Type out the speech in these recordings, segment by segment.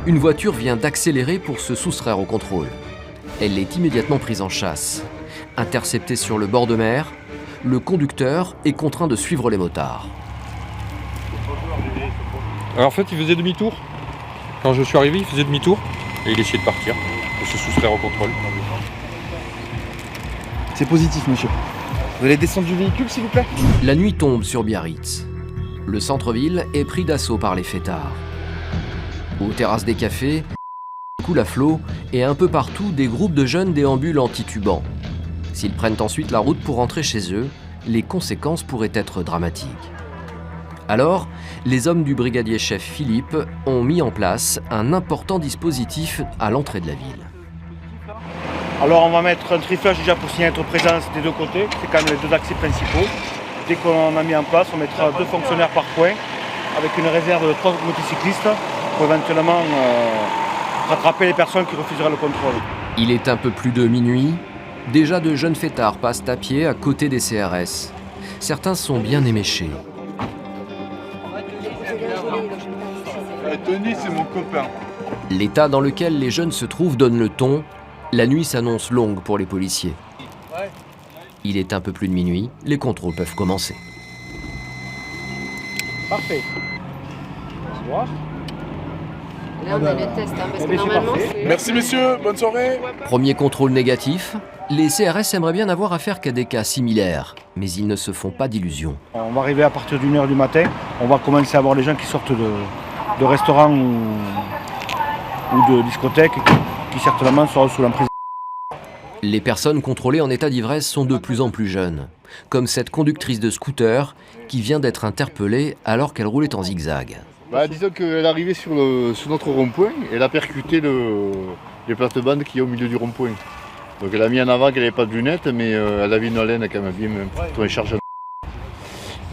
une voiture vient d'accélérer pour se soustraire au contrôle. Elle est immédiatement prise en chasse. Interceptée sur le bord de mer, le conducteur est contraint de suivre les motards. Alors en fait, il faisait demi-tour. Quand je suis arrivé, il faisait demi-tour et il essayait de partir, de se soustraire au contrôle. C'est positif, monsieur. Vous allez descendre du véhicule, s'il vous plaît? La nuit tombe sur Biarritz. Le centre-ville est pris d'assaut par les fêtards. Aux terrasses des cafés, coule à flot et un peu partout, des groupes de jeunes déambulent en titubant. S'ils prennent ensuite la route pour rentrer chez eux, les conséquences pourraient être dramatiques. Alors, les hommes du brigadier-chef Philippe ont mis en place un important dispositif à l'entrée de la ville. Alors on va mettre un triflage déjà pour signaler notre présence des deux côtés, c'est quand même les deux accès principaux. Dès qu'on a mis en place, on mettra 2 fonctionnaires par coin, avec une réserve de 3 motocyclistes pour éventuellement rattraper les personnes qui refuseraient le contrôle. Il est un peu plus de minuit. Déjà de jeunes fêtards passent à pied à côté des CRS. Certains sont bien éméchés. Tony, c'est mon copain. L'état dans lequel les jeunes se trouvent donne le ton. La nuit s'annonce longue pour les policiers. Il est un peu plus de minuit, les contrôles peuvent commencer. Parfait. Bonsoir. Là, on a le test, parce que normalement, c'est... Merci, messieurs. Bonne soirée. Premier contrôle négatif. Les CRS aimeraient bien n'avoir affaire qu'à des cas similaires, mais ils ne se font pas d'illusions. On va arriver à partir d'1h du matin, on va commencer à voir les gens qui sortent de restaurants ou de discothèques qui certainement seront sous l'emprise. Les personnes contrôlées en état d'ivresse sont de plus en plus jeunes, comme cette conductrice de scooter qui vient d'être interpellée alors qu'elle roulait en zigzag. Disons qu'elle est arrivée sur notre rond-point et elle a percuté les plates-bandes qu'il y a au milieu du rond-point. Donc elle a mis en avant qu'elle n'avait pas de lunettes, mais elle avait une haleine quand même bien pour les charges.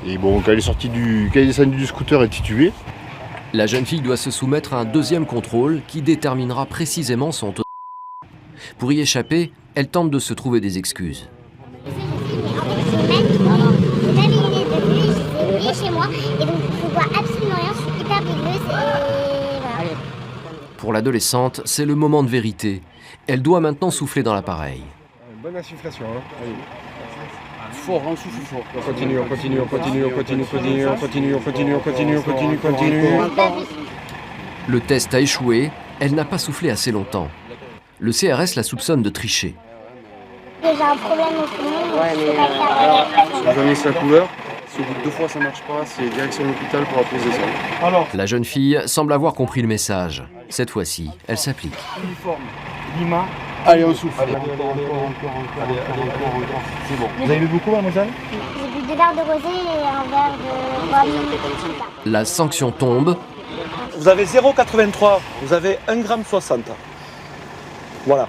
Et bon, quand elle est descendue du scooter, elle est titubée. La jeune fille doit se soumettre à un deuxième contrôle qui déterminera précisément son taux. Pour y échapper, elle tente de se trouver des excuses. Chez moi et donc je vois absolument rien, je suis hyper vigoureuse et voilà. Pour l'adolescente, c'est le moment de vérité. Elle doit maintenant souffler dans l'appareil. Bonne insufflation, hein. Allez. Fort, on souffle fort. On continue. Le test a échoué, elle n'a pas soufflé assez longtemps. Le CRS la soupçonne de tricher. J'ai un problème au poumon, je peux pas le faire. Vous avez sa couleur. Si au bout de 2 fois ça marche pas, c'est direction l'hôpital pour la prise de sang. Alors, La jeune fille semble avoir compris le message. Cette fois-ci, elle s'applique. uniforme, Lima. Allez, on souffle. Allez, c'est bon. Vous avez bu beaucoup, mademoiselle? J'ai bu 2 verres de rosé et un verre de... La sanction tombe. Vous avez 0,83, vous avez 1,60 g. Voilà.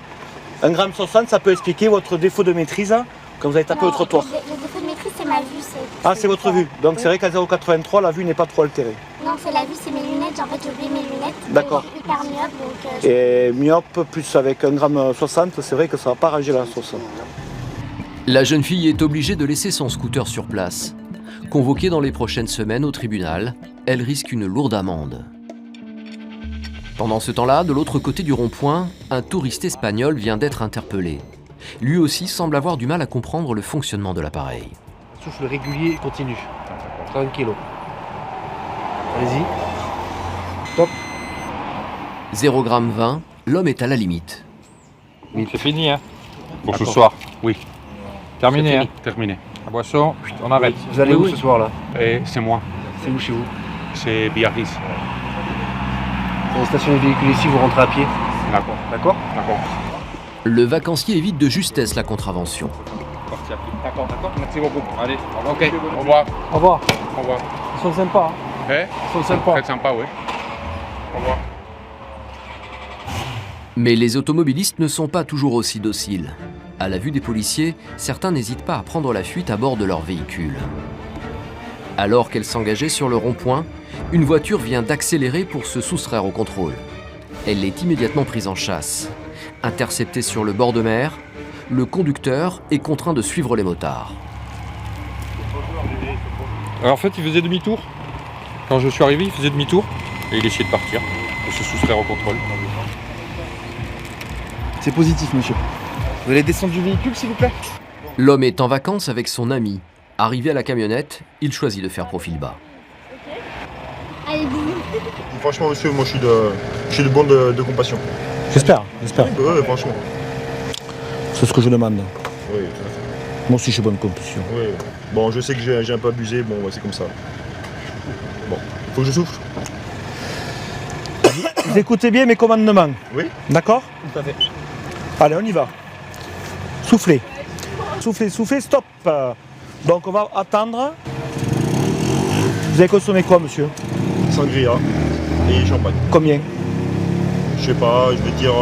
1,60 g, ça peut expliquer votre défaut de maîtrise quand vous avez tapé au trottoir. Le défaut de maîtrise, c'est ma vue. Ah, c'est votre vue. Donc c'est vrai qu'à 0,83, la vue n'est pas trop altérée. Non, c'est la vue, c'est mes lunettes. En fait, j'ai oublié mes lunettes. D'accord. Je suis hyper myope, donc... Et myope, plus avec 1,60 g, c'est vrai que ça va pas ranger la sauce. La jeune fille est obligée de laisser son scooter sur place. Convoquée dans les prochaines semaines au tribunal, elle risque une lourde amende. Pendant ce temps-là, de l'autre côté du rond-point, un touriste espagnol vient d'être interpellé. Lui aussi semble avoir du mal à comprendre le fonctionnement de l'appareil. Souffle régulier et continu. Tranquillo. Allez-y. Top. 0,20 g, l'homme est à la limite. C'est fini, hein. Pour ce soir, oui. Terminé, hein. Terminé. La boisson, on arrête. Vous allez où ce soir là? Et c'est moi. C'est où chez vous? C'est Biarritz. Vous allez stationner le véhicule ici, vous rentrez à pied. D'accord. D'accord? D'accord. Le vacancier évite de justesse la contravention. Parti à pied. D'accord. Merci beaucoup. Allez, ok. Au revoir. Au revoir. Au revoir. Ils sont sympas. Ils sont sympas. Très sympa, oui. Au revoir. Mais les automobilistes ne sont pas toujours aussi dociles. À la vue des policiers, certains n'hésitent pas à prendre la fuite à bord de leur véhicule. Alors qu'elle s'engageait sur le rond-point, une voiture vient d'accélérer pour se soustraire au contrôle. Elle est immédiatement prise en chasse. Interceptée sur le bord de mer, le conducteur est contraint de suivre les motards. Alors en fait, il faisait demi-tour. Quand je suis arrivé, il faisait demi-tour et il essayait de partir, de se soustraire au contrôle. C'est positif, monsieur. Vous allez descendre du véhicule, s'il vous plaît? L'homme est en vacances avec son ami. Arrivé à la camionnette, il choisit de faire profil bas. Allez, bisous. Franchement, monsieur, moi je suis de bon de compassion. J'espère. Ouais, franchement. C'est ce que je demande. Oui, tout à fait. Moi aussi, je suis bonne compassion. Oui. Bon, je sais que j'ai un peu abusé, bon, ouais, c'est comme ça. Bon, faut que je souffle? Vous écoutez bien mes commandements? Oui. D'accord? Tout à fait. Allez, on y va. Soufflez. Soufflez, stop. Donc, on va attendre. Vous avez consommé quoi, monsieur? Sangria et champagne. Combien? Je sais pas, je vais dire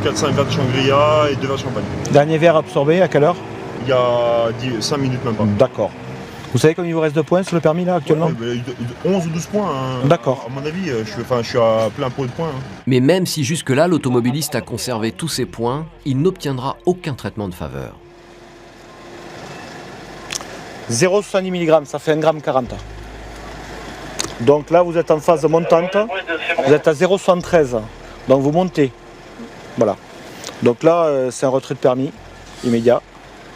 400 verres de sangria et 2 verres de champagne. Dernier verre absorbé, à quelle heure? Il y a 5 minutes même pas. D'accord. Vous savez combien il vous reste de points sur le permis là actuellement? Ouais, 11 ou 12 points. Hein. D'accord. À mon avis, je suis à plein pot de points. Hein. Mais même si jusque-là l'automobiliste a conservé tous ses points, il n'obtiendra aucun traitement de faveur. 0,70 mg, ça fait 1,40 g. Donc là, vous êtes en phase montante. Vous êtes à 0,73. Donc vous montez. Voilà. Donc là, c'est un retrait de permis immédiat.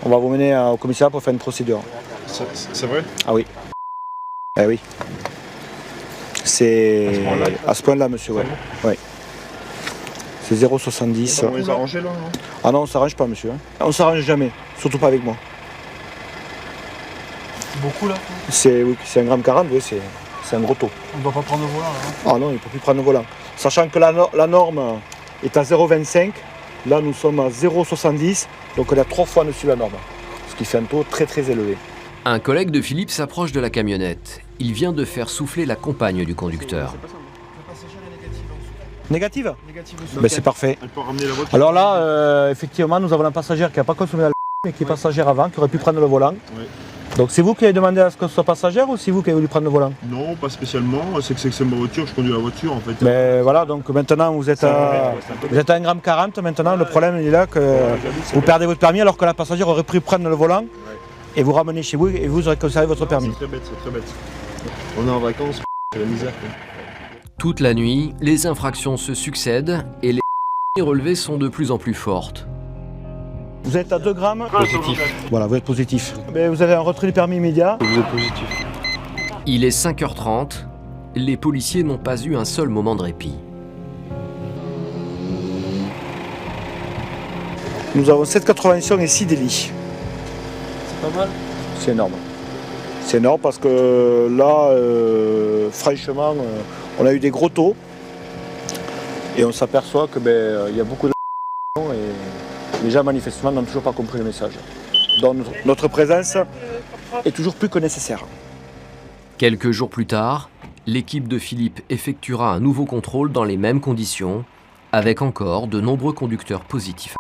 On va vous mener au commissariat pour faire une procédure. C'est vrai? Ah oui. Eh oui. C'est à ce point-là, monsieur. Ouais. Ouais. C'est 0,70. On va les arranger là, non? Ah non, on s'arrange pas, monsieur. On s'arrange jamais. Surtout pas avec moi. Beaucoup là? C'est 1,40 g, oui, c'est un gros taux. On ne doit pas prendre le volant là. Ah non, il ne peut plus prendre le volant. Sachant que la norme est à 0,25, là nous sommes à 0,70, donc on est à 3 fois dessus la norme. Ce qui fait un taux très très élevé. Un collègue de Philippe s'approche de la camionnette. Il vient de faire souffler la compagne du conducteur. Négative? Négative Ben, c'est parfait. Elle peut ramener la voiture. Alors là, effectivement, nous avons un passagère qui n'a pas consommé l'alcool, mais qui est passagère avant, qui aurait pu prendre le volant. Oui. Donc c'est vous qui avez demandé à ce que ce soit passagère ou c'est vous qui avez voulu prendre le volant? Non, pas spécialement. C'est ma voiture, je conduis la voiture en fait. Mais voilà, donc maintenant vous êtes à 1,40 g. Maintenant, le problème il est là que vous perdez votre permis alors que la passagère aurait pu prendre le volant et vous ramener chez vous et vous aurez conservé votre permis. C'est très bête. On est en vacances, c'est la misère. Quoi. Toute la nuit, les infractions se succèdent et les relevées sont de plus en plus fortes. Vous êtes à 2 grammes. Positif. Voilà, vous êtes positif. Mais vous avez un retrait du permis immédiat. Vous êtes positif. Il est 5h30. Les policiers n'ont pas eu un seul moment de répit. Nous avons 7 contraventions et 6 délits. C'est pas mal. C'est énorme. C'est énorme parce que là, franchement, on a eu des gros taux et on s'aperçoit que y a beaucoup de et les gens manifestement n'ont toujours pas compris le message. Donc notre présence est toujours plus que nécessaire. Quelques jours plus tard, l'équipe de Philippe effectuera un nouveau contrôle dans les mêmes conditions, avec encore de nombreux conducteurs positifs.